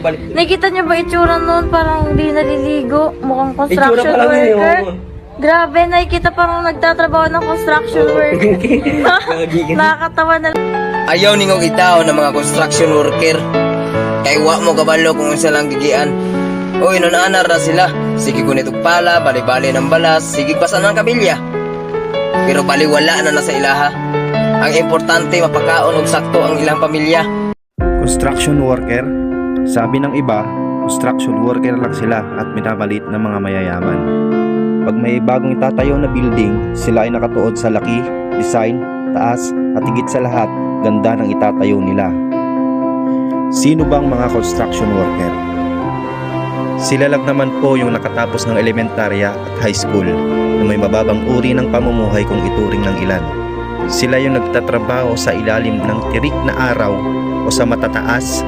Nakita niyo ba itsura noon? Parang hindi naliligo. Mukhang Itsura construction pa lang yun, worker. oh. Grabe, nakikita parang nagtatrabaho ng construction worker. Nakakatawa na. Ayaw ningong itaw ng mga construction worker. Kay wa mo kabalo kung isa lang gigian. Uy, nananar na sila. Sige ko nitong pala, bali-bali ng balas, sige pasan ng kabilya. Pero baliwala na nasa ilaha. Ang importante, mapakaon og sakto ang ilang pamilya. Construction worker? Sabi ng iba, construction worker lang sila at minamalit ng mga mayayaman. Pag may bagong itatayo na building, sila ay nakatuod sa laki, design, taas at higit sa lahat, ganda ng itatayo nila. Sino bang mga construction worker? Sila lang naman po yung nakatapos ng elementarya at high school na may mababang uri ng pamumuhay kung ituring ng ilan. Sila yung nagtatrabaho sa ilalim ng tirik na araw o sa matataas